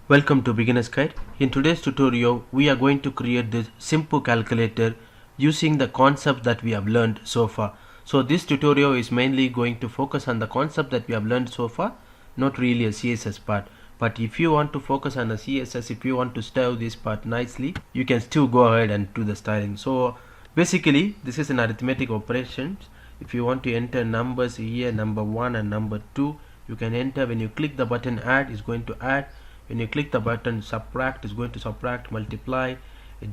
Welcome to Beginner's Guide. In today's tutorial, we are going to create this simple calculator using the concept that we have learned so far. So this tutorial is mainly going to focus on the concept that we have learned so far, not really a CSS part. But if you want to focus on the CSS, if you want to style this part nicely, you can still go ahead and do the styling. So basically, this is an arithmetic operation. If you want to enter numbers here, number 1 and number 2, you can enter. When you click the button add, it's going to add. When you click the button subtract, is going to subtract, multiply,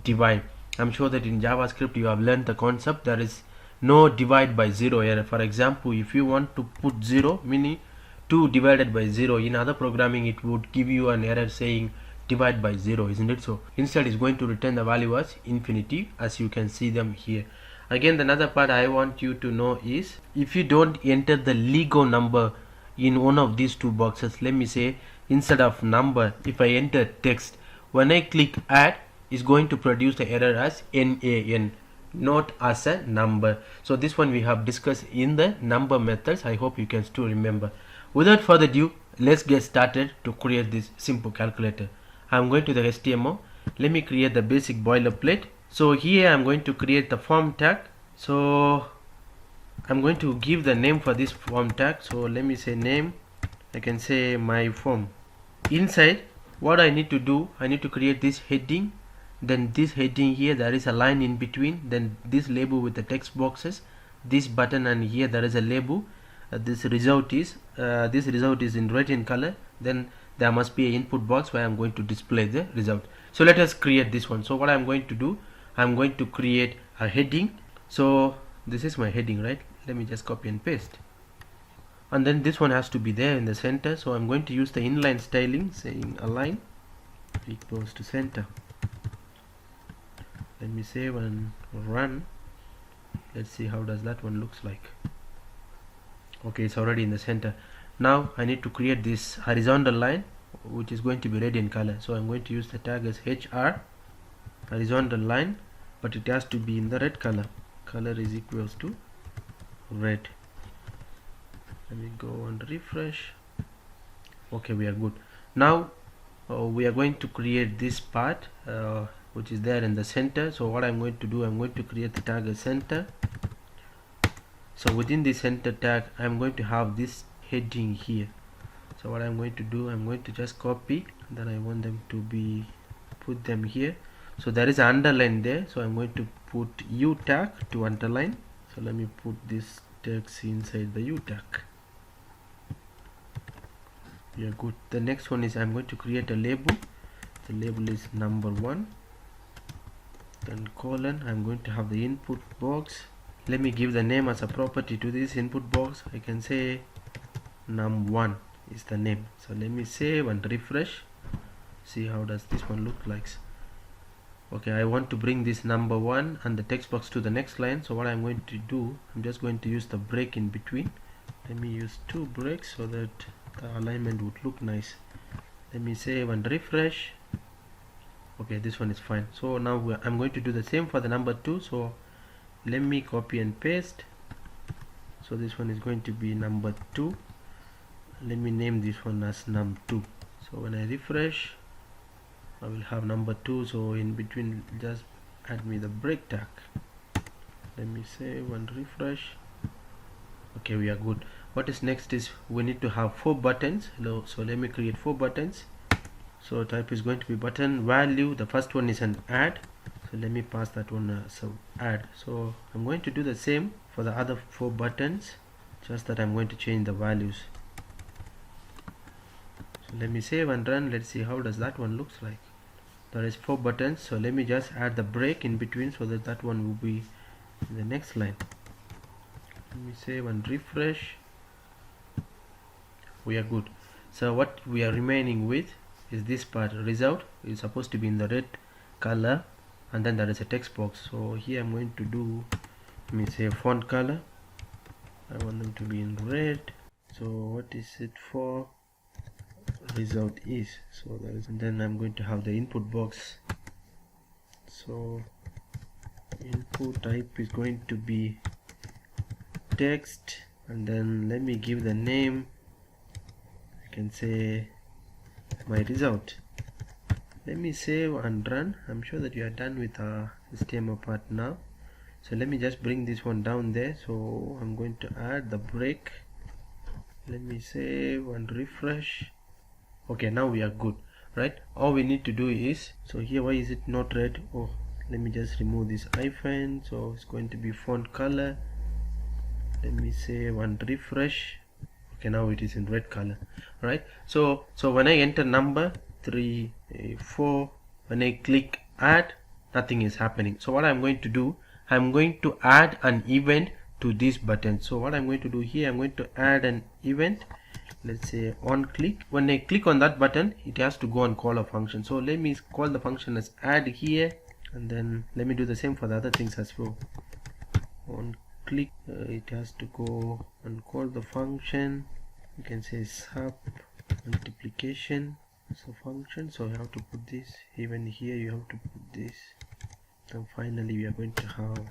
divide. I'm sure that in JavaScript you have learned the concept. There is no divide by 0 error. For example, if you want to put 0, meaning 2 divided by 0, in other programming it would give you an error saying divide by 0, isn't it? So instead it's going to return the value as infinity, as you can see them here. Again, another part I want you to know is, if you don't enter the Lego number in one of these two boxes, let me say instead of number, if I enter text, when I click add, is going to produce the error as NaN, not as a number. So this one we have discussed in the number methods. I hope you can still remember. Without further ado, let's get started to create this simple calculator. I'm going to the HTML. Let me create the basic boilerplate. So here I'm going to create the form tag. So I'm going to give the name for this form tag. So let me say name. I can say my form. Inside, what I need to do, I need to create this heading. Then this heading here, there is a line in between. Then this label with the text boxes, this button, and here there is a label. This result is in red in color. Then there must be an input box where I'm going to display the result. So let us create this one. So what I'm going to do, I'm going to create a heading. So this is my heading, right? Let me just copy and paste. And then this one has to be there in the center. So I'm going to use the inline styling, saying align equals to center. Let me save and run. Let's see how does that one looks like. Okay, it's already in the center. Now I need to create this horizontal line, which is going to be red in color. So I'm going to use the tag as HR horizontal line, but it has to be in the red color. Color is equals to red. Let me go and refresh. Okay, we are good. Now we are going to create this part which is there in the center. So what I'm going to do, I'm going to create the tag as center. So within the center tag, I'm going to have this heading here. So what I'm going to do, I'm going to just copy, and then I want them to be, put them here. So there is an underline there, so I'm going to put U tag to underline. So let me put this text inside the U tag. Yeah, good. The next one is, I'm going to create a label. The label is number 1, then colon. I'm going to have the input box. Let me give the name as a property to this input box. I can say num1 is the name. So let me save and refresh. See how does this one look like. Okay, I want to bring this number 1 and the text box to the next line. So what I'm going to do, I'm just going to use the break in between. Let me use 2 breaks so that the alignment would look nice. Let me save and refresh. Okay, this one is fine. So now I'm going to do the same for the number 2. So let me copy and paste. So this one is going to be number 2. Let me name this one as num2. So when I refresh, I will have number 2. So in between, just add me the break tag. Let me save and refresh. Okay, we are good. What is next is, we need to have 4 buttons. So let me create 4 buttons. So type is going to be button value. The first one is an add. So let me pass that one so add. So I'm going to do the same for the other 4 buttons, just that I'm going to change the values. So let me save and run. Let's see how does that one looks like. There is 4 buttons. So let me just add the break in between so that that one will be in the next line. Let me save and refresh. We are good. So what we are remaining with is this part. Result is supposed to be in the red color, and then there is a text box. So here I'm going to do, let me say font color. I want them to be in red. So what is it for? Result is, so that is, and then I'm going to have the input box. So input type is going to be text, and then let me give the name. I can say my result. Let me save and run. I'm sure that you are done with our HTML part now. So let me just bring this one down there. So I'm going to add the break. Let me save and refresh. Okay, now we are good, right? All we need to do is, so here, why is it not red? Oh, let me just remove this hyphen. So it's going to be font color. Let me save and refresh. Okay, now it is in red color, right? So when I enter number 3, 4, when I click add, nothing is happening. So what I'm going to do, I'm going to add an event to this button. So what I'm going to do here, I'm going to add an event. Let's say on click. When I click on that button, it has to go and call a function. So let me call the function as add here, and then let me do the same for the other things as well. On click, it has to go and call the function. You can say sub multiplication as a function. So you have to put this. Even here you have to put this. And finally we are going to have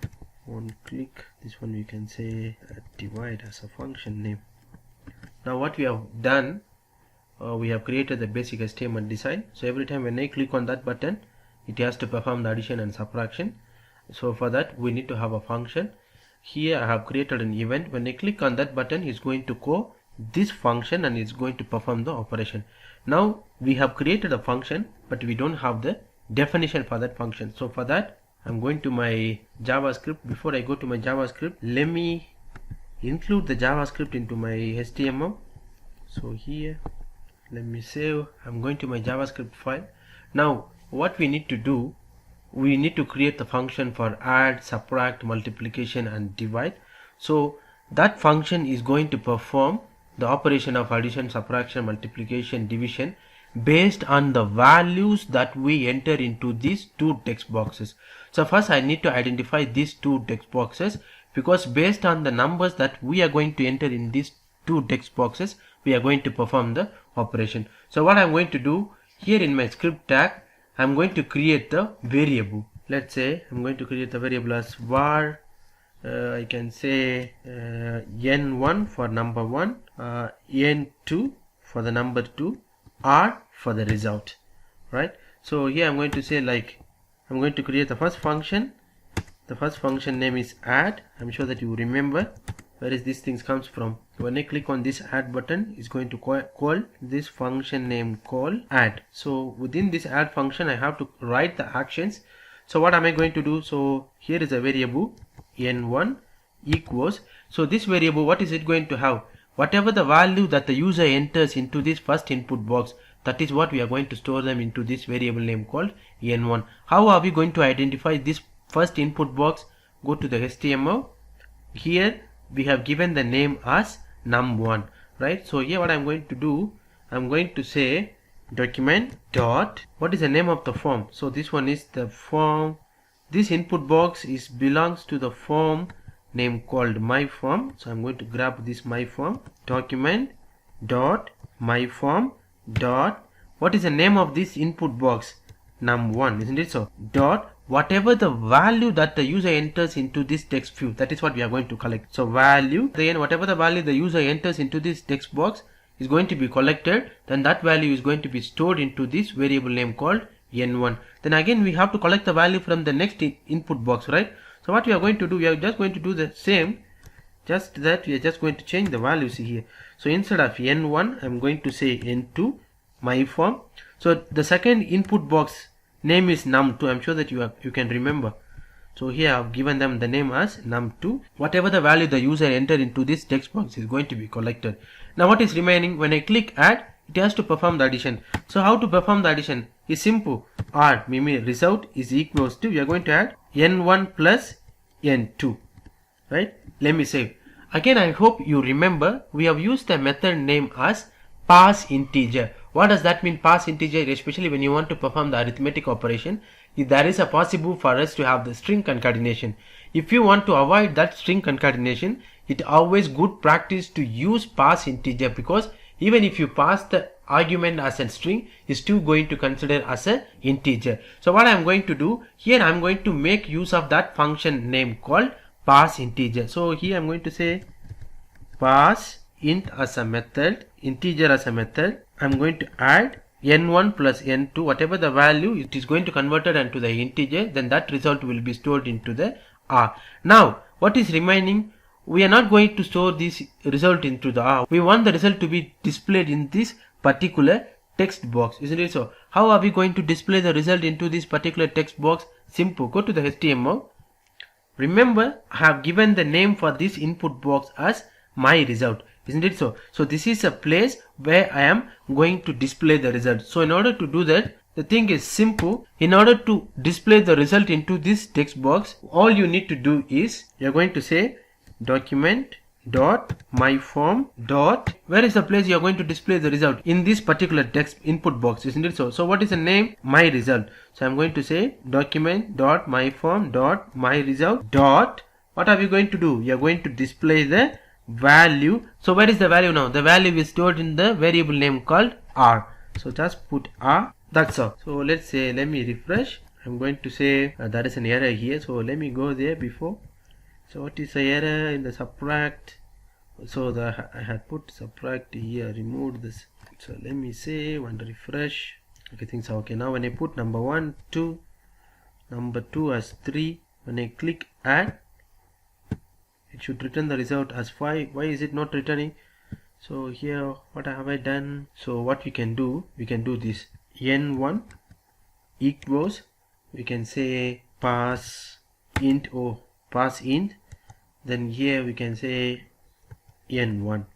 on click. This one we can say divide as a function name. Now what we have done, we have created the basic HTML design. So every time when I click on that button, it has to perform the addition and subtraction. So for that we need to have a function. Here I have created an event. When I click on that button, it's going to call this function and it's going to perform the operation. Now we have created a function, but we don't have the definition for that function. So for that, I'm going to my JavaScript. Before I go to my JavaScript, let me include the JavaScript into my HTML. So here, let me save. I'm going to my JavaScript file. Now what we need to do, we need to create the function for add, subtract, multiplication and divide. So that function is going to perform the operation of addition, subtraction, multiplication, division based on the values that we enter into these two text boxes. So first I need to identify these two text boxes, because based on the numbers that we are going to enter in these two text boxes, we are going to perform the operation. So what I'm going to do here in my script tag, I'm going to create the variable. Let's say I'm going to create the variable as var, I can say n1 for number 1, n2 for the number 2, r for the result, right? So here I'm going to say, like, I'm going to create the first function. The first function name is add. I'm sure that you remember where is this things comes from. When I click on this add button, it's going to call this function name called add. So within this add function, I have to write the actions. So what am I going to do? So here is a variable n1 equals. So this variable, what is it going to have? Whatever the value that the user enters into this first input box, that is what we are going to store them into this variable name called n1. How are we going to identify this first input box? Go to the HTML. Here we have given the name as num1, right? So here what I'm going to do, I'm going to say document dot, what is the name of the form? So this one is the form. This input box belongs to the form name called my form. So I'm going to grab this my form. Document dot my form dot, what is the name of this input box? Num1, isn't it? So dot whatever the value that the user enters into this text field, that is what we are going to collect. So value, then whatever the value the user enters into this text box is going to be collected, then that value is going to be stored into this variable name called n1. Then again we have to collect the value from the next input box, right? So what we are going to do, we are just going to do the same, just that we are just going to change the values here. So instead of n1, I'm going to say n2 my form. So the second input box name is num2. I'm sure that you can remember. So here I've given them the name as num2. Whatever the value the user entered into this text box is going to be collected. Now what is remaining? When I click add, it has to perform the addition. So how to perform the addition? Is simple. R, meaning result, is equals to, we are going to add n1 plus n2, right? Let me save. Again, I hope you remember we have used the method name as pass integer. What does that mean, pass integer? Especially when you want to perform the arithmetic operation, if there is a possible for us to have the string concatenation. If you want to avoid that string concatenation, it always good practice to use pass integer, because even if you pass the argument as a string, is still going to consider as a integer. So what I'm going to do here, I'm going to make use of that function name called pass integer. So here I'm going to say pass int as a method, integer as a method. I'm going to add n1 plus n2, whatever the value, it is going to convert it into the integer, then that result will be stored into the R. Now what is remaining, we are not going to store this result into the R. We want the result to be displayed in this particular text box, isn't it so? How are we going to display the result into this particular text box? Simple, go to the HTML. Remember, I have given the name for this input box as my result, isn't it so? So this is a place where I am going to display the result. So in order to do that, the thing is simple. In order to display the result into this text box, all you need to do is you're going to say document dot my form dot, where is the place you are going to display the result? In this particular text input box, isn't it so? So what is the name? My result. So I'm going to say document dot my form dot my result dot, what are we going to do? You are going to display the value. So where is the value now? The value is stored in the variable name called R. So just put R, that's all. So let's say, let me refresh. I'm going to say there is an error here, so let me go there before. So what is the error in the subtract? So I had put subtract here, removed this. So let me say, want to refresh. Okay, things are okay. Now when I put number 1, 2, number 2 as 3, when I click add, it should return the result as 5. Why is it not returning? So here, what have I done? So what we can do this. n1 equals, we can say pass int, or pass int. Then here we can say n1.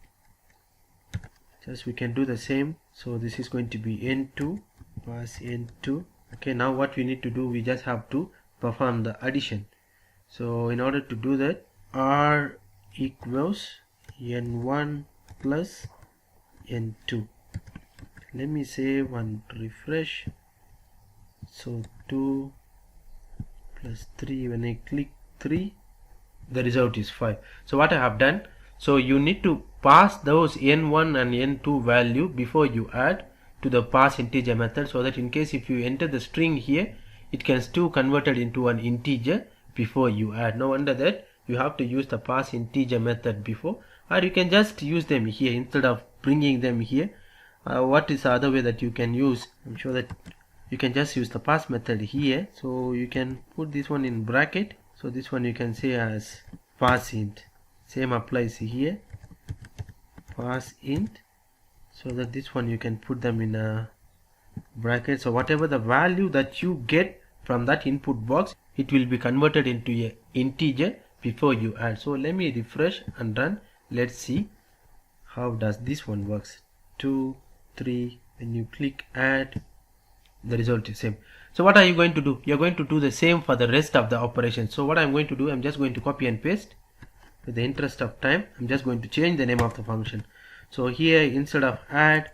Just we can do the same. So this is going to be n2, pass n2. Okay, now what we need to do, we just have to perform the addition. So in order to do that, R equals n1 plus n2. Let me save and refresh. So 2 plus 3, when I click 3, the result is 5. So what I have done, so you need to pass those n1 and n2 value before you add to the pass integer method, so that in case if you enter the string here, it can still convert it into an integer before you add. No wonder that you have to use the pass integer method before, or you can just use them here instead of bringing them here. What is the other way that you can use? I'm sure that you can just use the pass method here. So you can put this one in bracket. So this one you can say as pass int. Same applies here, pass int, so that this one you can put them in a bracket. So whatever the value that you get from that input box, it will be converted into a integer before you add. So let me refresh and run. Let's see how does this one works. 2, 3, when you click add, the result is same. So what are you going to do? You're going to do the same for the rest of the operations. So what I'm going to do, I'm just going to copy and paste. With the interest of time, I'm just going to change the name of the function. So here instead of add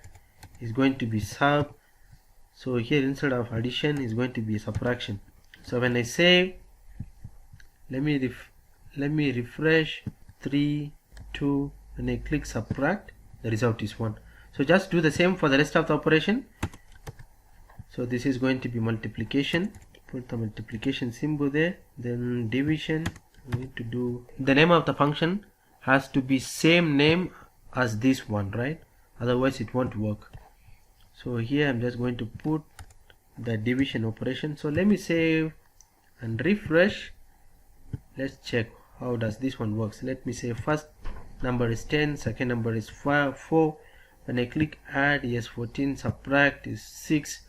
is going to be sub. So here instead of addition is going to be subtraction. So when I save, let me refresh. 3, 2, when I click subtract, the result is 1. So just do the same for the rest of the operation. So this is going to be multiplication. Put the multiplication symbol there. Then division. We need to do, the name of the function has to be same name as this one, right? Otherwise it won't work. So here I'm just going to put the division operation. So let me save and refresh. Let's check how does this one works. Let me say first number is 10, second number is 4. When I click add, yes, 14, subtract is 6,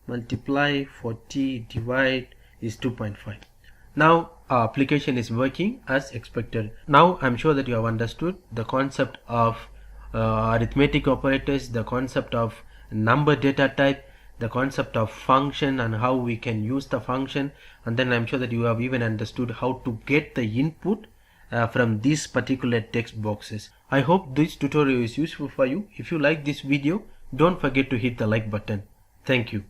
multiply 40, divide is 2.5. Now our application is working as expected. Now I'm sure that you have understood the concept of arithmetic operators, the concept of number data type, the concept of function and how we can use the function, and then I'm sure that you have even understood how to get the input from these particular text boxes. I hope this tutorial is useful for you. If you like this video, don't forget to hit the like button. Thank you.